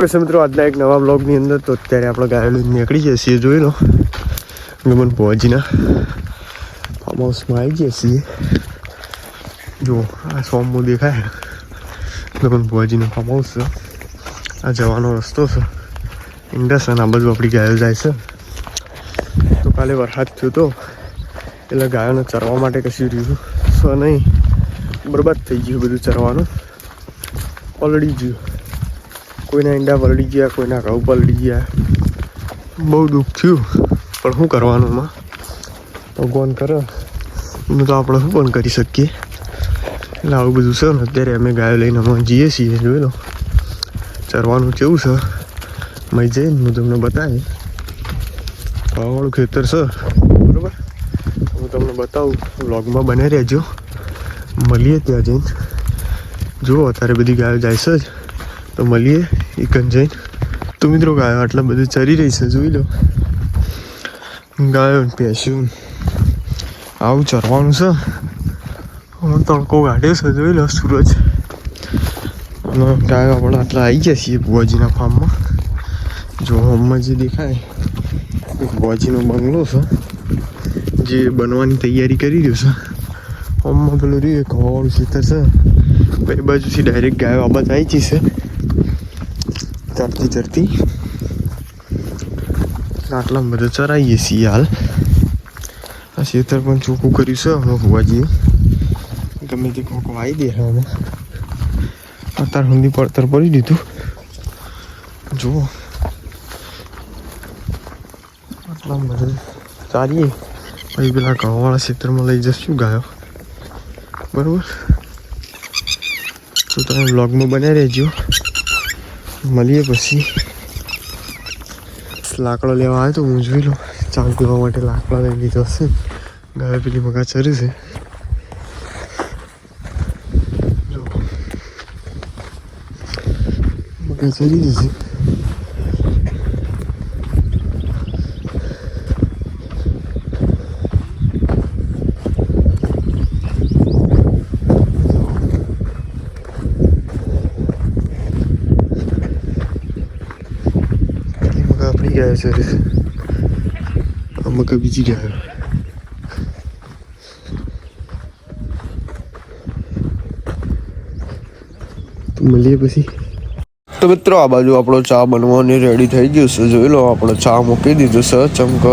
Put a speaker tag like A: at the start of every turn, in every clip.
A: મિત્રો આજના એક નવા બ્લોગની અંદર તો અત્યારે આપણે ગાયો લઈને નીકળી જઈએ છીએ. જોઈ લો ગમન ભુવાજીના ફાર્મ હાઉસમાં આવી જઈએ છીએ. જો આ સોમો દેખાય ગમન ભુવાજીનું ફાર્મ હાઉસ છે. આ જવાનો રસ્તો છે ઇન્ડસ અને આ બાજુ આપણી ગાયો જાય છે. તો કાલે વરસાદ થયો તો એટલે ગાયોને ચરવા માટે કશું રહ્યું છે નહીં, બરબાદ થઈ ગયું બધું ચરવાનું. પલળી ગયું, કોઈના ઈંડા પલળી ગયા, કોઈના ઘઉં પલળી ગયા. બહુ દુઃખ થયું, પણ શું કરવાનું એમાં? ભગવાન કરે એનું તો આપણે શું પણ કરી શકીએ. એટલે આવું બધું છે ને. અત્યારે અમે ગાયો લઈને અમે જઈએ છીએ. જોઈ લો ચરવાનું કેવું છે. મય જઈને હું તમને બતાવી. હવાવાળું ખેતર છે બરાબર. હું તમને બતાવું, વ્લોગમાં બને રહેજો. મળીએ ત્યાં જઈને. જુઓ અત્યારે બધી ગાયો જાય છે જ, તો મળીએ એકન જઈને. તો મિત્રો ગાયો આટલા બધું ચરી રહી છે. જોઈ લો ગાયો ભેંસ્યું આવું ચરવાનું છે. તડકો કાઢ્યો છે. જોઈ લો સૂરજ. અને ગાયો આપણે આટલા આવી ગયા છીએ ભુવાજીના ફાર્મમાં. જો હોમમાં જે દેખાય એ ભુવાજીનો બંગલો છે, જે બનવાની તૈયારી કરી રહ્યો છે. હોમમાં પેલું રહ્યું એક હવાવાળું ખેતર છે. એ બાજુથી ડાયરેક્ટ ગાયો આ બાજુ આવી જઈ છે ચરતી. આટલામાં બધું ચરાવીએ છીએ હાલ. આ ખેતર પણ ચોખ્ખું કર્યું છે અમે ભુવાજીએ. ગમે તે કોક વાવી દે અમે અત્યાર સુધી પડતર પડી દીધું. જુઓ આટલામાં બધું ચારીએ પછી પેલા ઘઉંવાળા ખેતરમાં લઈ જશું ગાયો. બરાબર. તો તમે બ્લોગમાં બન્યા રહેજો. મળીએ પછી. લાકડો લેવા આવ્યો તો હું જોઈ લો ચા પીવા માટે લાકડા લઈ લીધો હશે. ગાયો પેલી મગા ચરે છે. જો મગા ચરી જશે. ગાયો ચરે છે. મગા બીજી ગાયો. તો મળીએ પછી. તો મિત્રો આ બાજુ આપણો ચા બનવાની રેડી થઈ ગયું છે. જોઈ લો આપણે ચા મૂકી દીધું છે. ચમક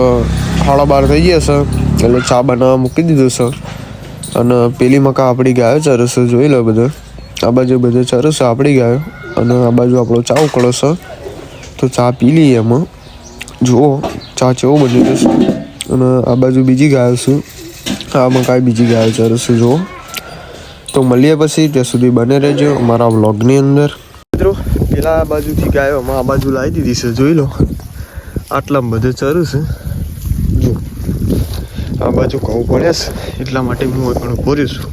A: 12:30 થઈ ગયા છે એટલે ચા બનાવવા મૂકી દીધું છે. અને પેલી મકા આપણી ગાયો ચરે છે. જોઈ લો બધો આ બાજુ બધો ચરે છે આપણી ગાયો. અને આ બાજુ આપણો ચા ઉકળો છે. તો ચા પી લઈએ એમાં. જુઓ ચા કેવો બની જશે. અને આ બાજુ બીજી ગાયો છે. આ મકાઈ બીજી ગાયો ચરે છે. જુઓ. તો મળીએ પછી. ત્યાં સુધી બને રહેજો અમારા વ્લોગની અંદર. મિત્રો પેલા બાજુથી ગાયો અમે આ બાજુ લાવી દીધી છે. જોઈ લો આટલામાં બધું ચરું છે. જો આ બાજુ ઘઉં પડ્યા છે એટલા માટે હું પણ ભર્યું છું.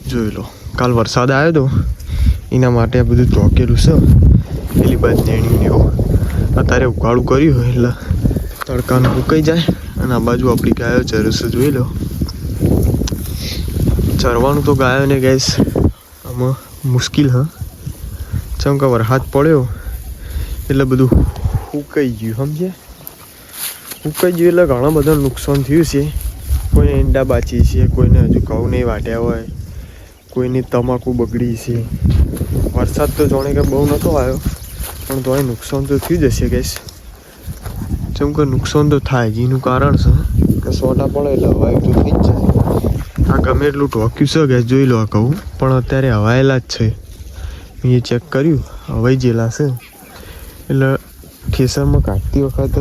A: જોઈ લો કાલ વરસાદ આવ્યો હતો એના માટે આ બધું ધોકેલું છે. પેલી બાજુ નેણીને એવું અત્યારે ઉકાળું કર્યું હોય એટલે તડકાનું ઉકાઈ જાય. અને આ બાજુ આપણી ગાયો ચરે છે. જોઈ લો ચરવાનું તો ગાયોને ગેસ આમાં મુશ્કેલ હા. જેમ કે વરસાદ પડ્યો એટલે બધું ઉકાઈ ગયું. સમજે ઉકાઈ ગયું એટલે ઘણા બધા નુકસાન થયું છે. કોઈને ઈંડા બાચી છે, કોઈને હજુ ઘઉં નહીં વાટ્યા હોય, કોઈની તમાકુ બગડી છે. વરસાદ તો જાણે કે બહુ નહોતો આવ્યો પણ તોય નુકસાન તો થયું જ હશે ગેસ. જેમ કે નુકસાન તો થાય જ. એનું કારણ છે કે સોટા પડે એટલે હવાઈ તો થઈ જ જાય. આ ગમે એટલું ઢોક્યું છે ગેસ. જોઈ લો આ કહું પણ અત્યારે હવાયેલા જ છે. મેં ચેક કર્યું હવાઈ જેલા છે. એટલે ખેસરમાં કાઢતી વખત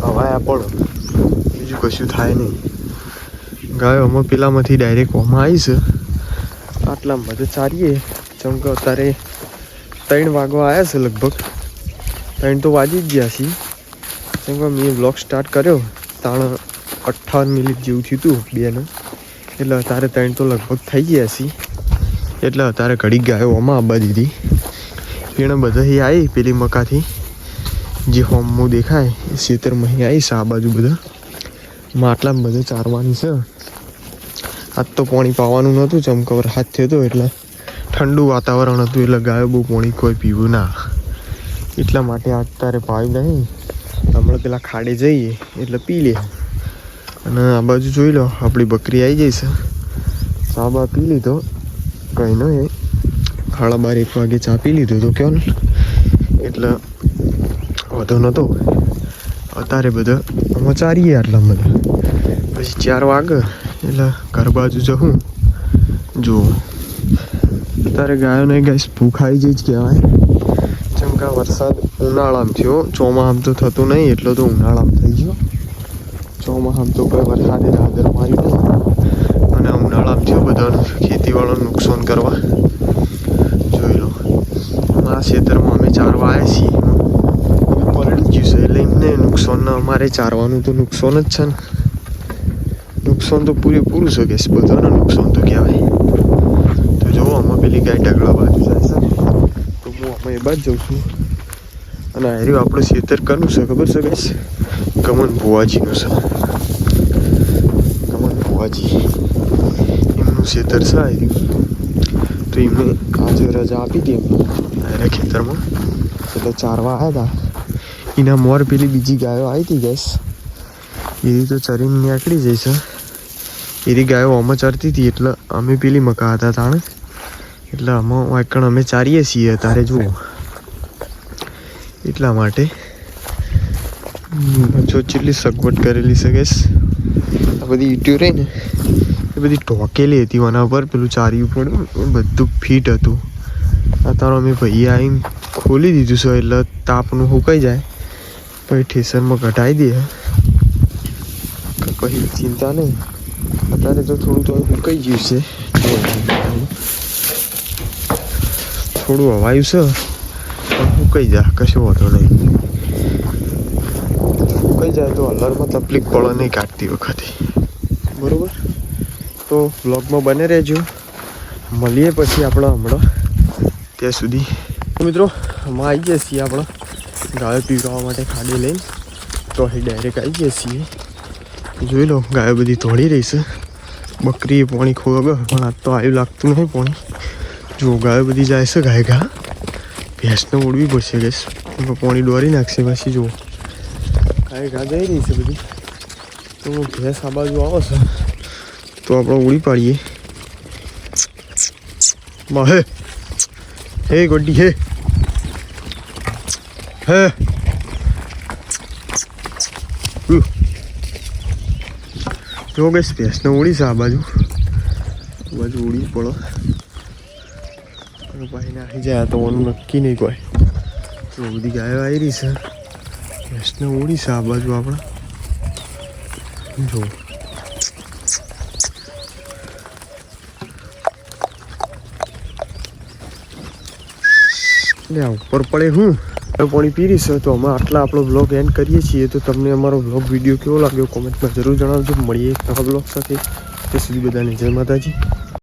A: હવાયા પડો, બીજું કશું થાય નહીં. ગાયો અમે પેલામાંથી ડાયરેક્ટ ઓમાં આવી છે. આટલામાં બધું ચારીએ. જેમ કે અત્યારે 3 વાગવા આવ્યા છે લગભગ. 3 તો વાગી જ ગયા છીએ. જેમ કે મેં બ્લોગ સ્ટાર્ટ કર્યો 58 મિનિટ જેવું થયું હતું 2ને. એટલે અત્યારે 3 તો લગભગ થઈ ગયા છીએ. એટલે અત્યારે ઘડી ગાયો આમાં આવવા દીધી. પીણે બધાથી આવી પેલી મકાથી જે હોમમાં દેખાય એ ખેતરમાં અહીં આવી છે. આ બાજુ બધા માટલામાં બધે ચારવાની છે. આજ તો પાણી પાવાનું નહોતું ચમકવર હાથ થયો હતો એટલે ઠંડુ વાતાવરણ હતું એટલે ગાયો બહુ પાણી કોઈ પીવું ના, એટલા માટે અત્યારે પાયું નહીં. હમણાં પેલા ખાડે જઈએ એટલે પી લે. અને આ બાજુ જોઈ લો, આપણી બકરી આવી જાય છે. ચા બા પી લીધો, કંઈ નહીં. 12:30 વાગે ચા પી લીધો તો ક્યાં એટલે વધુ નહોતો. અત્યારે બધા આમાં ચારીએ આટલા બધા. પછી 4 વાગે એટલે ઘર બાજુ જવું. જો અત્યારે ગાયોને ગેસ ભૂખ આવી જાય જ કહેવાય. ચમકા વરસાદ ઉનાળામાં થયો, ચોમાસામાં તો થતું નહીં, એટલો તો ઉનાળામાં થઈ ગયો. ચોમાસામાં તો કોઈ વરસાદે રાદર મારી નહીં, અને ઉનાળામાં થયો બધાનું ખેતીવાળાનું નુકસાન કરવા. જોઈ લો, આ ખેતરમાં અમે ચારવા આવ્યા છીએ, પલળી ગયું છે એટલે એમને નુકસાન ના, અમારે ચારવાનું તો નુકસાન જ છે ને. નુકસાન તો પૂરેપૂરું છે કે બધાને નુકસાન તો કહેવાય. તો જુઓ, આમાં પેલી ગાય ઢગલા બાજુ જાય છે, તો હું આમાં એ બાજુ જાઉં છું. અને આર્યું આપણું ખેતર કરવું છે ખબર છે ગાઈસ? ગમન ભુવાજીનું છે. ગમન ભુવાજી એમનું ખેતર છે આર્યું. તો એમને આજે રજા આપી હતી એમને ખેતરમાં, એટલે ચારવા આવ્યા હતા. એના મોર પેલી બીજી ગાયો આવી હતી ગેસ, એવી તો ચરીને નીકળી જાય છે. એની ગાયો આમાં ચરતી હતી એટલે અમે પેલી મકા હતા તાણે, એટલે આમાં વાંકણ અમે ચારીએ છીએ અત્યારે. જુઓ, એટલા માટે જો જેટલી સગવડ કરેલી છે ગેસ. આ બધી ઈંટો રહી ને એ બધી ઢોકેલી હતી આના પર, પેલું ચાર્યું પડ્યું બધું ફીટ હતું. અત્યારે અમે ભાઈએ આવીને ખોલી દીધું છે એટલે તાપનું સુકાઈ જાય, પછી ઠેસરમાં ઘટાડી દઈએ, પછી ચિંતા નહીં. અત્યારે તો થોડું તો સુકાઈ ગયું છે, થોડું હવાયું છે, પણ સુકાઈ જાય, કશો વાંધો નહીં. સુકાઈ જાય તો હલરમાં તકલીફ પડે નહીં કાઢતી વખતે, બરાબર? તો વ્લોગમાં બને રહેજો, મળીએ પછી આપણે હમણાં. ત્યાં સુધી મિત્રો અમે આવી ગયા છીએ આપણે ગાયો પીવડાવવા માટે ખાડી લઈને. તો અહીં ડાયરેક્ટ આવી ગયા છીએ. જોઈ લો, ગાયો બધી તોડી રહી છે. બકરીએ પાણી ખોવા, પણ આજ તો આવ્યું લાગતું નહીં પાણી. જો ગાયો બધી જાય છે ગાય ઘા. ભેંસને ઓળવી પડશે ગેસ, પાણી દોરી નાખશે. પછી જુઓ ગાય ઘા જઈ રહી છે બધી. તો ભેંસ આ બાજુ આવે છે તો આપણે ઉડી પાડીએ. હે હે ગોડી હે હે જો ગેસ, ભેંસને ઉડી છે આ બાજુ ઉડી પડો. ભાઈ નાખી જાય તો ઓનું નક્કી નહીં કોઈ. તો બધી ગાયો આવી રહી છે, ભેંસને ઉડી છે આ બાજુ આપણે. જો ઉપર પડે હું પાણી પીરી છે. તો અમે આટલા આપણો બ્લોગ એન્ડ કરીએ છીએ. તો તમને અમારો બ્લોગ વિડીયો કેવો લાગ્યો કોમેન્ટમાં જરૂર જણાવજો. મળીએ નવા બ્લોગ સાથે. ત્યાં સુધી બધાને જય માતાજી.